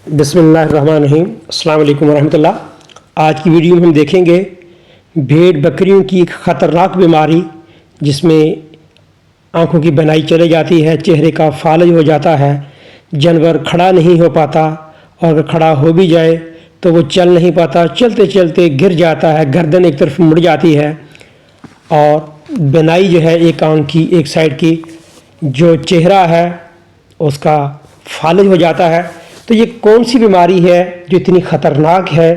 बिस्मिल्लाहिर्रहमानिर्रहीम। अस्सलाम वालेकुम रहमतुल्लाह। आज की वीडियो में हम देखेंगे भेड़ बकरियों की एक ख़तरनाक बीमारी जिसमें आँखों की बनाई चली जाती है, चेहरे का फालज हो जाता है, जानवर खड़ा नहीं हो पाता और अगर खड़ा हो भी जाए तो वो चल नहीं पाता, चलते चलते गिर जाता है, गर्दन एक तरफ मुड़ जाती है और बनाई जो है एक आँख की एक साइड की जो चेहरा है उसका फालज हो जाता है। तो ये कौन सी बीमारी है जो इतनी ख़तरनाक है,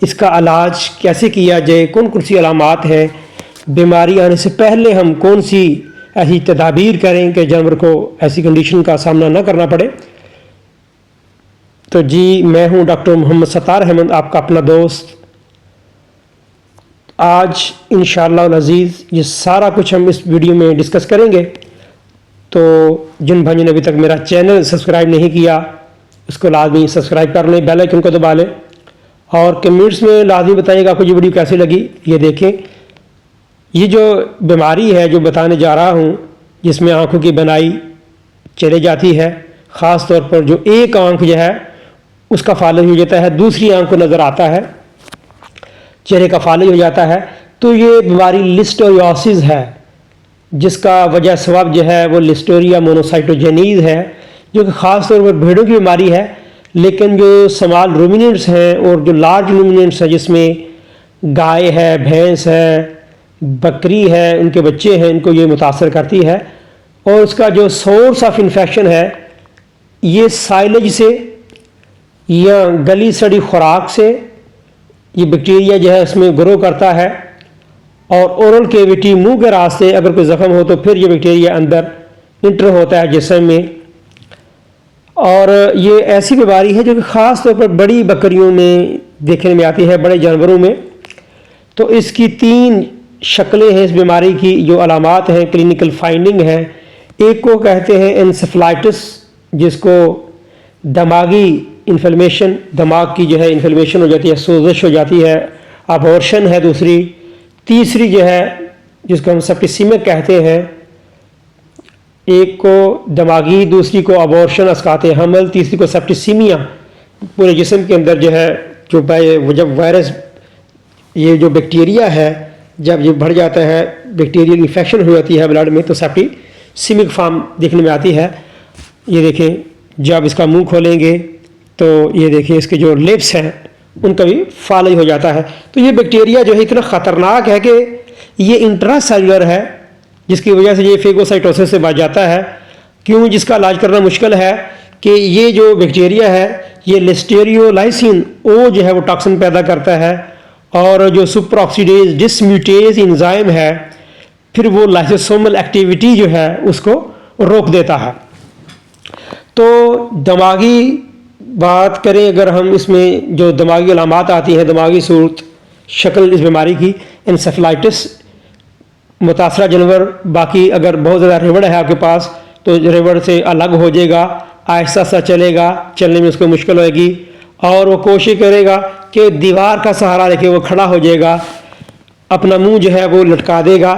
इसका इलाज कैसे किया जाए, कौन कौन सी अलामात है, बीमारी आने से पहले हम कौन सी ऐसी तदाबीर करें कि जानवर को ऐसी कंडीशन का सामना न करना पड़े। तो जी, मैं हूं डॉक्टर मोहम्मद सत्तार अहमद, आपका अपना दोस्त। आज इंशाअल्लाह अज़ीज़ ये सारा कुछ हम इस वीडियो में डिस्कस करेंगे। तो जिन भाइयों ने अभी तक मेरा चैनल सब्सक्राइब नहीं किया उसको लाजमी सब्सक्राइब कर लें, बेल आइकन को दबा लें और कमेंट्स में लाजमी बताइएगा आपको ये वीडियो कैसी लगी। ये देखें, ये जो बीमारी है जो बताने जा रहा हूँ जिसमें आँखों की बनाई चली जाती है, ख़ास तौर पर जो एक आँख जो है उसका फालज हो जाता है, दूसरी आँख को नज़र आता है, चेहरे का फालज हो जाता है। तो ये बीमारी लिस्टोरियोसिस है जिसका वजह सबब जो है वो लिस्टोरिया मोनोसाइटोजेनीज है जो कि ख़ास तौर पर भेड़ों की बीमारी है। लेकिन जो स्मॉल रूमिनेंट्स हैं और जो लार्ज रूमिनेंट्स हैं जिसमें गाय है, भैंस है, बकरी है, उनके बच्चे हैं, इनको ये मुतासर करती है। और उसका जो सोर्स ऑफ इन्फेक्शन है ये साइलेज से या गली सड़ी खुराक से ये बैक्टीरिया जो है उसमें ग्रो करता है और ओरल कैविटी मुंह के रास्ते अगर कोई ज़ख़म हो तो फिर ये बैक्टीरिया अंदर इंटर होता है जिस्म में। और ये ऐसी बीमारी है जो कि ख़ास तौर पर बड़ी बकरियों में देखने में आती है, बड़े जानवरों में। तो इसकी 3 शक्लें हैं इस बीमारी की, जो अलामात हैं, क्लिनिकल फाइंडिंग है। एक को कहते हैं एन्सेफेलाइटिस, जिसको दिमागी इन्फ्लेमेशन, दिमाग की जो है इन्फ्लेमेशन हो जाती है, सोजिश हो जाती है। अबॉर्शन है दूसरी। तीसरी जो है जिसको हम सेप्टिसिमिक कहते हैं, एक को दिमागी, दूसरी को अबॉर्शन अस्काते हमल, तीसरी को सेप्टिसीमिया। पूरे जिस्म के अंदर जो है जब वायरस ये जो बैक्टीरिया है जब ये बढ़ जाता है, बैक्टीरियल इन्फेक्शन हो जाती है ब्लड में, तो सेप्टिसीमिक फॉर्म देखने में आती है। ये देखें, जब इसका मुंह खोलेंगे तो ये देखिए इसके जो लिप्स हैं उनका भी फालज हो जाता है। तो ये बैक्टीरिया जो है इतना ख़तरनाक है कि ये इंट्रासेलुलर है जिसकी वजह से ये फेगोसाइटोसिस से बच जाता है। क्यों? जिसका इलाज करना मुश्किल है कि ये जो बैक्टीरिया है ये लिस्टेरियोलाइसिन ओ जो है वो टॉक्सिन पैदा करता है और जो सुपर ऑक्सीडेज डिसम्यूटेज एंजाइम है फिर वो लाइसोसोमल एक्टिविटी जो है उसको रोक देता है। तो दिमागी बात करें अगर हम, इसमें जो दिमागी अलामात आती हैं, दिमागी सूरत शक्ल इस बीमारी की, एन्सेफेलाइटिस, मुतासरा जानवर बाकी अगर बहुत ज़्यादा रेवड़ है आपके पास तो रेवड़ से अलग हो जाएगा, आहिस्ता सा चलेगा, चलने में उसको मुश्किल होगी और वो कोशिश करेगा कि दीवार का सहारा लेके वो खड़ा हो जाएगा, अपना मुंह जो है वो लटका देगा।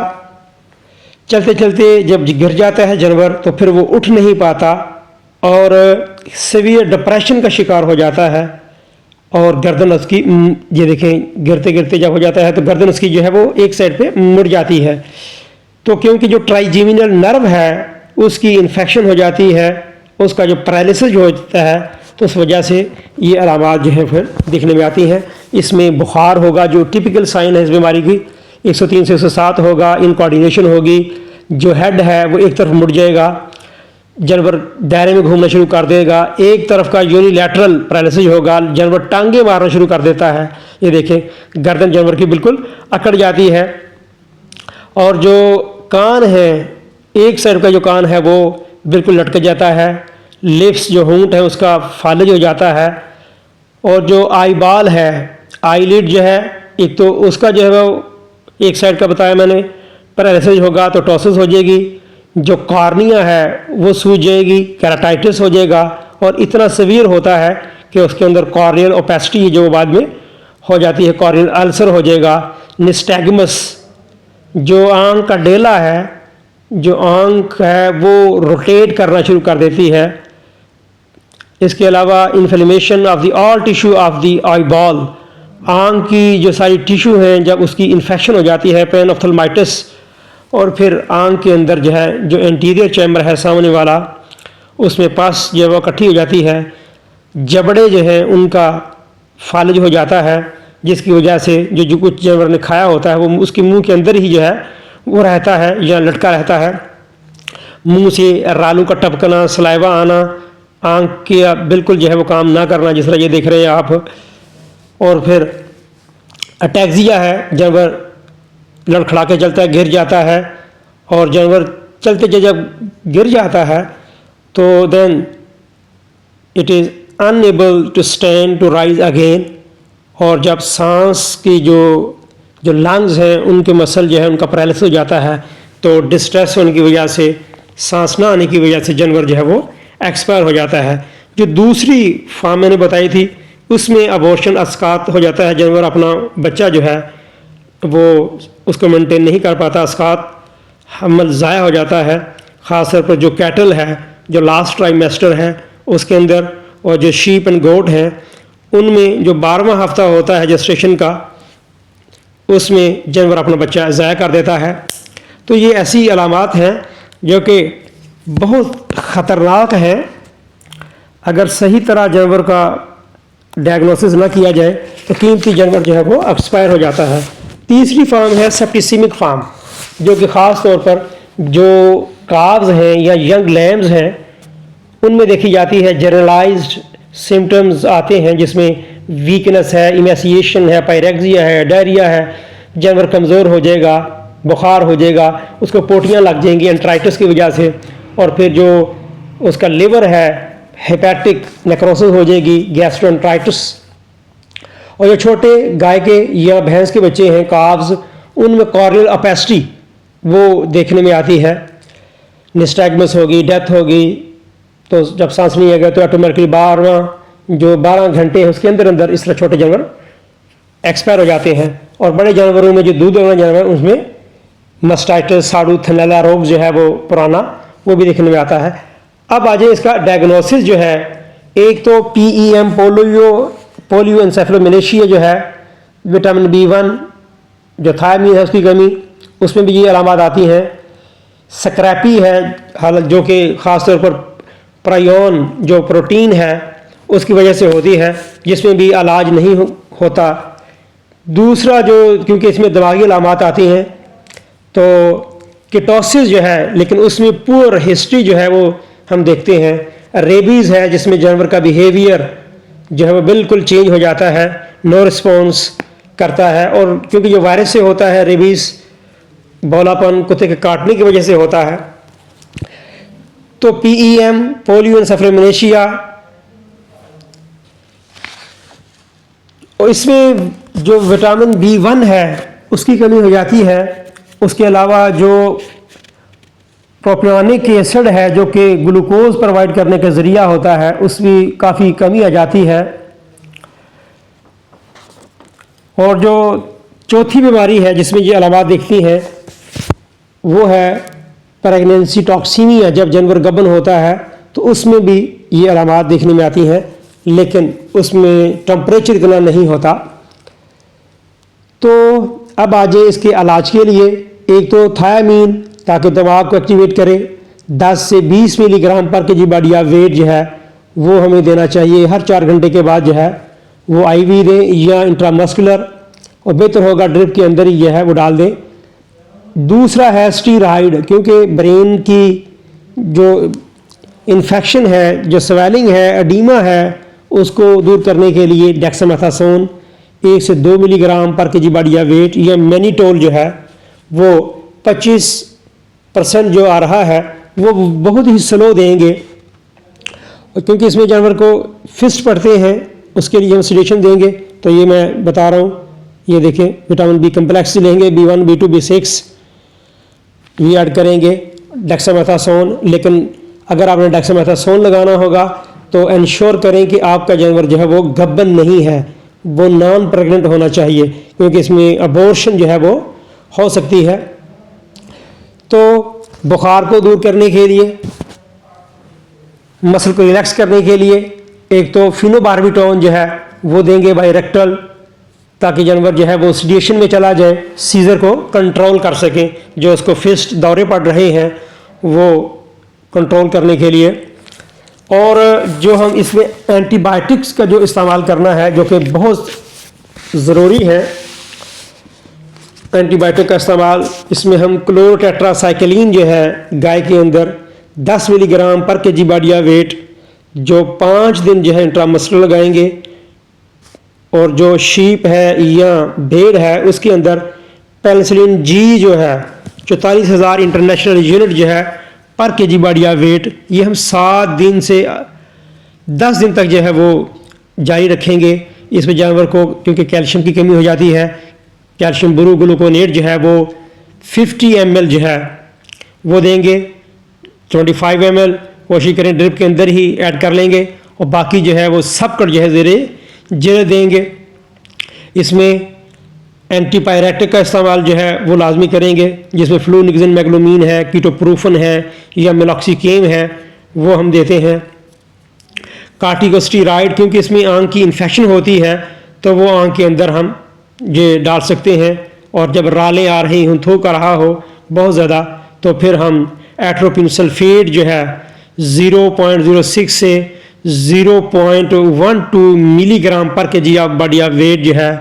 चलते चलते जब गिर जाता है जानवर तो फिर वो उठ नहीं पाता और सीवियर डिप्रेशन का शिकार हो जाता है और गर्दन उसकी, ये देखें, गिरते गिरते जब हो जाता है तो गर्दन उसकी जो है वो एक साइड पे मुड़ जाती है। तो क्योंकि जो ट्राइजेमिनल नर्व है उसकी इन्फेक्शन हो जाती है, उसका जो पैरालिसिस हो जाता है, तो उस वजह से ये अलामात जो है फिर दिखने में आती हैं। इसमें बुखार होगा जो टिपिकल साइन है इस बीमारी की, 103 से 107 होगा, इनकोऑर्डिनेशन होगी, जो हेड है वो एक तरफ मुड़ जाएगा, जानवर दायरे में घूमना शुरू कर देगा, एक तरफ का यूनिलैटरल पैरालिसिस होगा, जानवर टांगे मारना शुरू कर देता है। ये देखें, गर्दन जानवर की बिल्कुल अकड़ जाती है और जो कान है, एक साइड का जो कान है वो बिल्कुल लटक जाता है, लिप्स जो होंठ है उसका फालज हो जाता है और जो आई बाल है, आईलिड जो है, एक तो उसका जो है वो एक साइड का बताया मैंने, पैरालिसिस होगा तो टॉसिस हो जाएगी, जो कॉर्निया है वो सूज जाएगी, केराटाइटिस हो जाएगा और इतना सीवियर होता है कि उसके अंदर कॉर्नियल ओपेसिटी जो बाद में हो जाती है, कॉर्नियल अल्सर हो जाएगा। निस्टैग्मस, जो आंख का डेला है, जो आंख है वो रोटेट करना शुरू कर देती है, इसके अलावा inflammation of the all tissue of the eye ball, आंख की जो सारी टिश्यू हैं जब उसकी इन्फेक्शन हो जाती है, पेन ऑफ्थल्माइटिस, और फिर आंख के अंदर जो है जो एंटीरियर चैम्बर है सामने वाला, उसमें पस जो है वो इकट्ठी हो जाती है, जबड़े जो हैं उनका फालिज हो जाता है, जिसकी वजह से जो कुछ जानवर ने खाया होता है वो उसके मुंह के अंदर ही जो है वो रहता है या लटका रहता है। मुंह से रालू का टपकना, सलाइवा आना, आंख के बिल्कुल जो है वो काम ना करना, जिस तरह ये देख रहे हैं आप। और फिर अटैक्सिया है, जानवर लड़खड़ा के चलता है, गिर जाता है, और जानवर चलते जब गिर जाता है तो then it is unable to stand to rise again. और जब सांस की जो लंग्स हैं उनके मसल जो है उनका पैरालिसिस हो जाता है, तो डिस्ट्रेस होने की वजह से, सांस ना आने की वजह से जानवर जो है वो एक्सपायर हो जाता है। जो दूसरी फार्म मैंने बताई थी उसमें अबॉर्शन अस्कात हो जाता है, जानवर अपना बच्चा जो है वो उसको मेंटेन नहीं कर पाता, अस्कात हमल ज़ाया हो जाता है। ख़ास तौर पर जो कैटल है, जो लास्ट ट्राइमेस्टर है उसके अंदर, और जो शीप एंड गोट हैं उनमें जो 12वां हफ्ता होता है जेस्टेशन का, उसमें जानवर अपना बच्चा ज़ाया कर देता है। तो ये ऐसी अलामात हैं जो कि बहुत ख़तरनाक हैं। अगर सही तरह जानवर का डायग्नोसिस ना किया जाए तो कीमती जानवर जो है वो एक्सपायर हो जाता है। तीसरी फार्म है सेप्टिसिमिक फार्म, जो कि ख़ास तौर पर जो काव्स हैं या यंग लैम्स हैं उनमें देखी जाती है। जनरलाइज्ड सिम्टम्स आते हैं जिसमें वीकनेस है, इमेसिएशन है, पायरेक्सिया है, डायरिया है, जानवर कमज़ोर हो जाएगा, बुखार हो जाएगा, उसको पोटियाँ लग जाएंगी एंट्राइटिस की वजह से, और फिर जो उसका लिवर है हेपेटिक नेक्रोसिस हो जाएगी, गैस्ट्रोएंट्राइटिस। और जो छोटे गाय के या भैंस के बच्चे हैं काव्स, उनमें कॉर्नियल ओपेसिटी वो देखने में आती है। निस्टैग्मस होगी, डेथ होगी, तो जब सांस नहीं आएगा तो ऑटोमेटिकली 12 घंटे हैं उसके अंदर अंदर इस तरह छोटे जानवर एक्सपायर हो जाते हैं। और बड़े जानवरों में जो दूध वाले जानवर उसमें मस्टाइटिस, साड़ू, थनैला रोग जो है वो पुराना, वो भी देखने में आता है। अब आ जाए इसका डायग्नोसिस जो है, एक तो PEM पोलियो एनसेफेलोमिलेशिया जो है, विटामिन B1 जो थायमीन है उसकी कमी, उसमें भी ये अलामात आती हैं। स्क्रैपी है हालत, जो कि ख़ास तौर पर प्रायोन जो प्रोटीन है उसकी वजह से होती है, जिसमें भी इलाज नहीं होता। दूसरा जो, क्योंकि इसमें दिमागी अलामात आती हैं, तो कीटोसिस जो है, लेकिन उसमें पूर हिस्ट्री जो है वो हम देखते हैं। रेबीज़ है जिसमें जानवर का बिहेवियर जो है वो बिल्कुल चेंज हो जाता है, नो रिस्पॉन्स करता है। और क्योंकि जो वायरस से होता है रेबीज़, बौलापन कुत्ते के काटने की वजह से होता है। तो PEM पोलियो एनसेफेलोमिलेशिया, और इसमें जो विटामिन B1 है उसकी कमी हो जाती है। उसके अलावा जो प्रोपियोनिक एसिड है जो कि ग्लूकोज प्रोवाइड करने का ज़रिया होता है, उसमें काफ़ी कमी आ जाती है। और जो चौथी बीमारी है जिसमें ये अलामात दिखती हैं वो है प्रेगनेंसी टॉक्सीमिया। जब जानवर गबन होता है तो उसमें भी ये अलामात देखने में आती हैं, लेकिन उसमें टेम्परेचर इतना नहीं होता। तो अब आ जाए इसके इलाज के लिए। एक तो थायमीन, ताकि दिमाग को एक्टिवेट करे, 10 से 20 मिलीग्राम पर केजी बॉडी वेट जो है वो हमें देना चाहिए। हर 4 घंटे के बाद जो है वो IV दें या इंट्रामस्कुलर, और बेहतर होगा ड्रिप के अंदर ही जो है वो डाल दें। दूसरा है स्टीरॉइड, क्योंकि ब्रेन की जो इन्फेक्शन है, जो स्वेलिंग है, एडीमा है, उसको दूर करने के लिए डेक्सामेथासोन 1 से 2 मिलीग्राम पर केजी बॉडी वेट, या मैनिटोल जो है वो 25% जो आ रहा है वो बहुत ही स्लो देंगे, क्योंकि इसमें जानवर को फिस्ट पड़ते हैं, उसके लिए हम सेडेशन देंगे। तो ये मैं बता रहा हूँ, ये देखें, विटामिन B कम्प्लेक्स लेंगे, B1, B2, B6 भी ऐड करेंगे, डेक्सामेथासोन। लेकिन अगर आपने डेक्सामेथासोन लगाना होगा तो इंश्योर करें कि आपका जानवर जो है वो गब्बन नहीं है, वो नॉन प्रेग्नेंट होना चाहिए, क्योंकि इसमें अबॉर्शन जो है वो हो सकती है। तो बुखार को दूर करने के लिए, मसल को रिलैक्स करने के लिए एक तो फिनोबार्बिटॉन जो है वो देंगे बाई रेक्टल, ताकि जानवर जो है वो सीडेशन में चला जाए, सीजर को कंट्रोल कर सकें, जो उसको फिस्ट दौरे पड़ रहे हैं वो कंट्रोल करने के लिए। और जो हम इसमें एंटीबायोटिक्स का जो इस्तेमाल करना है, जो कि बहुत ज़रूरी है, एंटीबायोटिक का इस्तेमाल इसमें हम क्लोरोटेट्रासाइक्लिन जो है गाय के अंदर 10 मिलीग्राम पर केजी बॉडी वेट जो 5 दिन जो है इंट्रामस्कुलर लगाएंगे, और जो शीप है या भेड़ है उसके अंदर पेनिसिलिन जी जो है 44,000 इंटरनेशनल यूनिट जो है पर केजी बॉडी वेट, ये हम 7 दिन से 10 दिन तक जो है वो जारी रखेंगे। इसमें जानवर को क्योंकि कैल्शियम की कमी हो जाती है, कैल्शियम ब्रू ग्लूकोनेट जो है वो 50 ml जो है वो देंगे, 25 ml कोशिश करें ड्रिप के अंदर ही ऐड कर लेंगे, और बाकी जो है वो सब कर जो है ज़रे देंगे। इसमें एंटीपायरेटिक का इस्तेमाल जो है वो लाजमी करेंगे, जिसमें फ्लूनिक्सिन मैग्लोमीन है, कीटोप्रूफन है या मेलॉक्सिकेम है, वो हम देते हैं। कार्टिकोस्टेरॉइड, क्योंकि इसमें आंख की इन्फेक्शन होती है तो वो आंख के अंदर हम ये डाल सकते हैं, और जब रालें आ रही हों, थूक आ रहा हो बहुत ज़्यादा, तो फिर हम एट्रोपिन सल्फेट जो है 0.06 से 0.12 मिलीग्राम पर केजी ऑफ बॉडी वेट जो है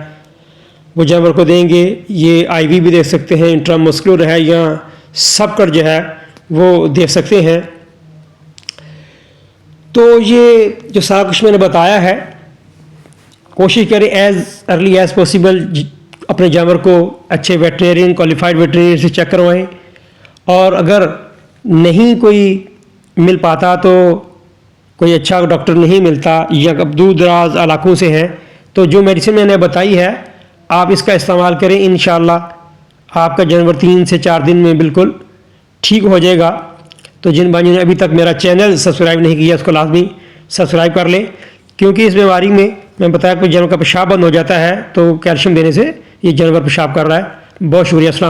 वो जानवर को देंगे। ये आईवी भी दे सकते हैं, इंट्रामस्कुलर है या सबकट जो है वो दे सकते हैं। तो ये जो सारा कुछ मैंने बताया है, कोशिश करें एज अर्ली एज पॉसिबल अपने जानवर को अच्छे वेटरिनरियन, क्वालिफाइड वेटरिनरियन से चेक करवाएं, और अगर नहीं कोई मिल पाता, तो कोई अच्छा डॉक्टर नहीं मिलता या दूर दराज इलाकों से हैं, तो जो मेडिसिन मैंने बताई है आप इसका इस्तेमाल करें। इंशाल्लाह आपका जानवर 3 से 4 दिन में बिल्कुल ठीक हो जाएगा। तो जिन भाइयों ने अभी तक मेरा चैनल सब्सक्राइब नहीं किया उसको लाजमी सब्सक्राइब कर लें, क्योंकि इस बीमारी में मैं बताया कि जानवर का पेशाब बंद हो जाता है, तो कैल्शियम देने से ये जानवर पेशाब कर रहा है। बहुत शुक्रिया। अस्सलाम।